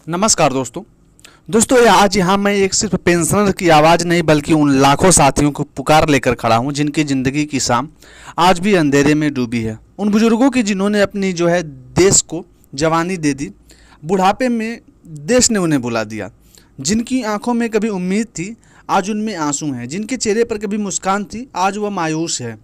नमस्कार दोस्तों ये आज यहाँ मैं एक सिर्फ पेंशनर की आवाज़ नहीं बल्कि उन लाखों साथियों को पुकार लेकर खड़ा हूँ जिनकी ज़िंदगी की शाम आज भी अंधेरे में डूबी है। उन बुजुर्गों की जिन्होंने अपनी देश को जवानी दे दी, बुढ़ापे में देश ने उन्हें बुला दिया। जिनकी आंखों में कभी उम्मीद थी आज उनमें आंसू हैं, जिनके चेहरे पर कभी मुस्कान थी आज वह मायूस है।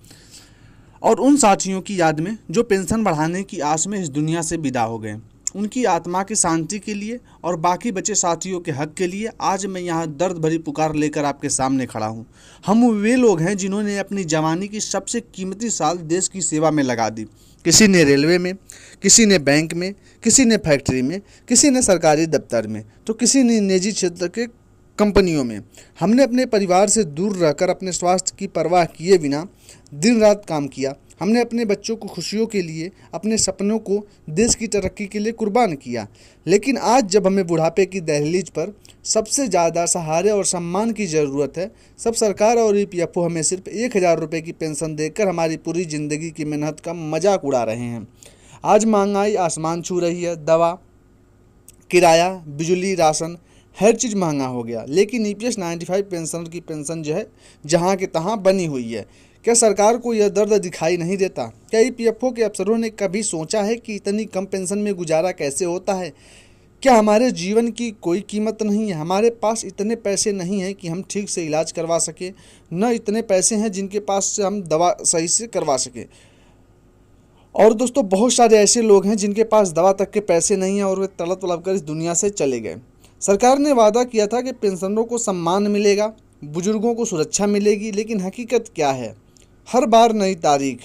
और उन साथियों की याद में जो पेंशन बढ़ाने की आस में इस दुनिया से विदा हो गए, उनकी आत्मा की शांति के लिए और बाकी बचे साथियों के हक के लिए आज मैं यहाँ दर्द भरी पुकार लेकर आपके सामने खड़ा हूँ। हम वे लोग हैं जिन्होंने अपनी जवानी की सबसे कीमती साल देश की सेवा में लगा दी। किसी ने रेलवे में, किसी ने बैंक में, किसी ने फैक्ट्री में, किसी ने सरकारी दफ्तर में, तो किसी ने निजी क्षेत्र के कंपनियों में। हमने अपने परिवार से दूर रहकर अपने स्वास्थ्य की परवाह किए बिना दिन रात काम किया। हमने अपने बच्चों को खुशियों के लिए, अपने सपनों को देश की तरक्की के लिए कुर्बान किया। लेकिन आज जब हमें बुढ़ापे की दहलीज पर सबसे ज़्यादा सहारे और सम्मान की ज़रूरत है, सब सरकार और ईपीएफओ हमें सिर्फ 1,000 रुपये की पेंशन देकर हमारी पूरी ज़िंदगी की मेहनत का मजाक उड़ा रहे हैं। आज महंगाई आसमान छू रही है, दवा, किराया, बिजली, राशन, हर चीज़ महंगा हो गया। लेकिन ईपीएस 95 पेंशनर की पेंशन जहाँ के तहाँ बनी हुई है। क्या सरकार को यह दर्द दिखाई नहीं देता? क्या ईपीएफओ के अफसरों ने कभी सोचा है कि इतनी कम पेंशन में गुजारा कैसे होता है? क्या हमारे जीवन की कोई कीमत नहीं है? हमारे पास इतने पैसे नहीं हैं कि हम ठीक से इलाज करवा सकें, न इतने पैसे हैं जिनके पास से हम दवा सही से करवा सकें। और दोस्तों, बहुत सारे ऐसे लोग हैं जिनके पास दवा तक के पैसे नहीं हैं और वे तड़प तड़प कर इस दुनिया से चले गए। सरकार ने वादा किया था कि पेंशनरों को सम्मान मिलेगा, बुजुर्गों को सुरक्षा मिलेगी, लेकिन हकीकत क्या है? हर बार नई तारीख,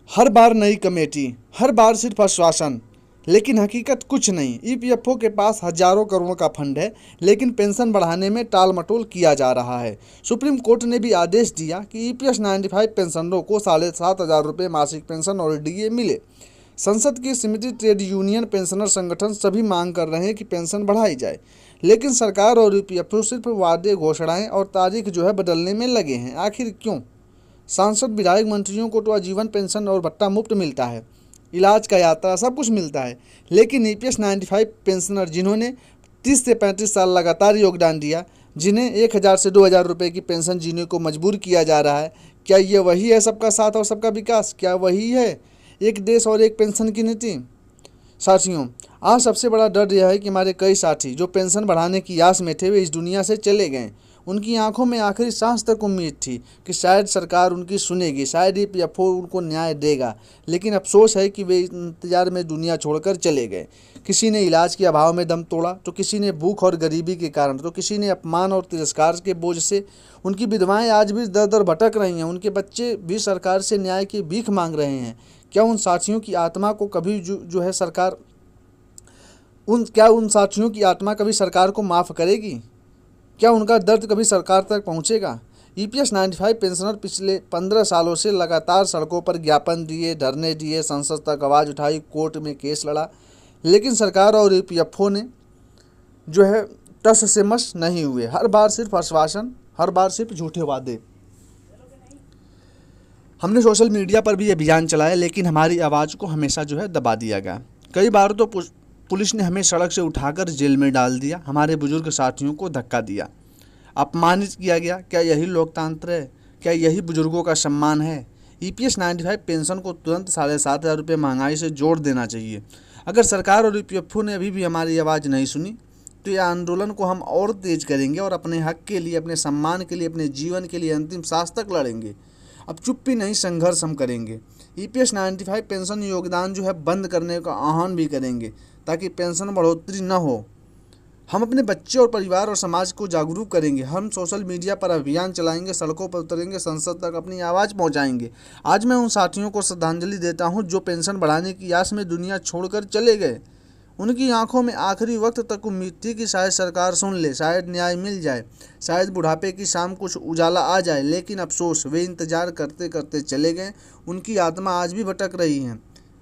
हर बार नई कमेटी, हर बार सिर्फ आश्वासन, लेकिन हकीकत कुछ नहीं। ईपीएफओ के पास हजारों करोड़ का फंड है, लेकिन पेंशन बढ़ाने में टाल मटोल किया जा रहा है। सुप्रीम कोर्ट ने भी आदेश दिया कि ईपीएस 95 पेंशनरों को 7,500 रुपये मासिक पेंशन और डीए मिले। संसद की समिति, ट्रेड यूनियन, पेंशनर संगठन सभी मांग कर रहे हैं कि पेंशन बढ़ाई जाए, लेकिन सरकार और ईपीएफओ सिर्फ वादे, घोषणाएं और तारीख बदलने में लगे हैं। आखिर क्यों? सांसद, विधायक, मंत्रियों को तो आजीवन पेंशन और भत्ता मुफ्त मिलता है, इलाज का यात्रा सब कुछ मिलता है, लेकिन ईपीएस 95 पेंशनर जिन्होंने 30 से 35 साल लगातार योगदान दिया, जिन्हें 1,000 से 2,000 रुपये की पेंशन जीने को मजबूर किया जा रहा है, क्या ये वही है सबका साथ और सबका विकास? क्या वही है एक देश और एक पेंशन की नीति? साथियों, आज सबसे बड़ा डर यह है कि हमारे कई साथी जो पेंशन बढ़ाने की आस में थे वे इस दुनिया से चले गए। उनकी आंखों में आखिरी सांस तक उम्मीद थी कि शायद सरकार उनकी सुनेगी, शायद ईपीएफओ उनको न्याय देगा, लेकिन अफसोस है कि वे इंतजार में दुनिया छोड़कर चले गए। किसी ने इलाज के अभाव में दम तोड़ा, तो किसी ने भूख और गरीबी के कारण, तो किसी ने अपमान और तिरस्कार के बोझ से। उनकी विधवाएं आज भी दर दर भटक रही हैं, उनके बच्चे भी सरकार से न्याय की भीख मांग रहे हैं। क्या उन साथियों की आत्मा को कभी सरकार उन साथियों की आत्मा कभी सरकार को माफ़ करेगी? क्या उनका दर्द कभी सरकार तक पहुंचेगा? ईपीएस 95 पेंशनर पिछले 15 सालों से लगातार सड़कों पर ज्ञापन दिए, धरने दिए, संसद तक आवाज़ उठाई, कोर्ट में केस लड़ा, लेकिन सरकार और ईपीएफओ ने टस से मस नहीं हुए। हर बार सिर्फ आश्वासन, हर बार सिर्फ झूठे वादे। हमने सोशल मीडिया पर भी अभियान चलाया, लेकिन हमारी आवाज़ को हमेशा दबा दिया गया। कई बार तो पुलिस ने हमें सड़क से उठाकर जेल में डाल दिया, हमारे बुजुर्ग साथियों को धक्का दिया, अपमानित किया गया। क्या यही लोकतंत्र है? क्या यही बुजुर्गों का सम्मान है? ईपीएस 95 पेंशन को तुरंत 7,500 रुपये महंगाई से जोड़ देना चाहिए। अगर सरकार और ईपीएफओ ने अभी भी हमारी आवाज़ नहीं सुनी तो यह आंदोलन को हम और तेज करेंगे और अपने हक के लिए, अपने सम्मान के लिए, अपने जीवन के लिए अंतिम सांस तक लड़ेंगे। अब चुप्पी नहीं, संघर्ष हम करेंगे। ईपीएस 95 पेंशन योगदान बंद करने का आह्वान भी करेंगे ताकि पेंशन बढ़ोतरी न हो। हम अपने बच्चे और परिवार और समाज को जागरूक करेंगे। हम सोशल मीडिया पर अभियान चलाएंगे, सड़कों पर उतरेंगे, संसद तक अपनी आवाज़ पहुंचाएंगे। आज मैं उन साथियों को श्रद्धांजलि देता हूं जो पेंशन बढ़ाने की आस में दुनिया छोड़कर चले गए। उनकी आंखों में आखिरी वक्त तक उम्मीद थी कि शायद सरकार सुन ले, शायद न्याय मिल जाए, शायद बुढ़ापे की शाम कुछ उजाला आ जाए, लेकिन अफसोस, वे इंतजार करते करते चले गए। उनकी आत्मा आज भी भटक रही है,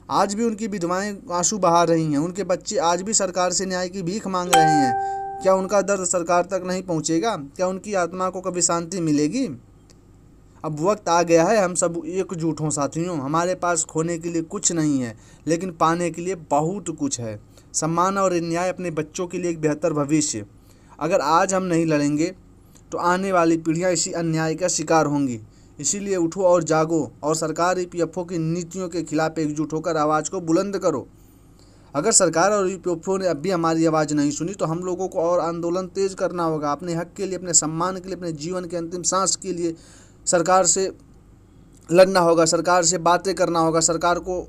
आज भी उनकी विधवाएं आंसू बहा रही हैं, उनके बच्चे आज भी सरकार से न्याय की भीख मांग रहे हैं। क्या उनका दर्द सरकार तक नहीं पहुंचेगा? क्या उनकी आत्मा को कभी शांति मिलेगी? अब वक्त आ गया है हम सब एकजुट हों साथियों। हमारे पास खोने के लिए कुछ नहीं है, लेकिन पाने के लिए बहुत कुछ है। सम्मान और न्याय, अपने बच्चों के लिए एक बेहतर भविष्य। अगर आज हम नहीं लड़ेंगे तो आने वाली पीढ़ियां इसी अन्याय का शिकार होंगी। इसीलिए उठो और जागो और सरकार ईपीएफओ की नीतियों के खिलाफ एकजुट होकर आवाज़ को बुलंद करो। अगर सरकार और ईपीएफओ ने अब भी हमारी आवाज़ नहीं सुनी तो हम लोगों को और आंदोलन तेज करना होगा। अपने हक के लिए, अपने सम्मान के लिए, अपने जीवन के अंतिम सांस के लिए सरकार से लड़ना होगा, सरकार से बातें करना होगा, सरकार को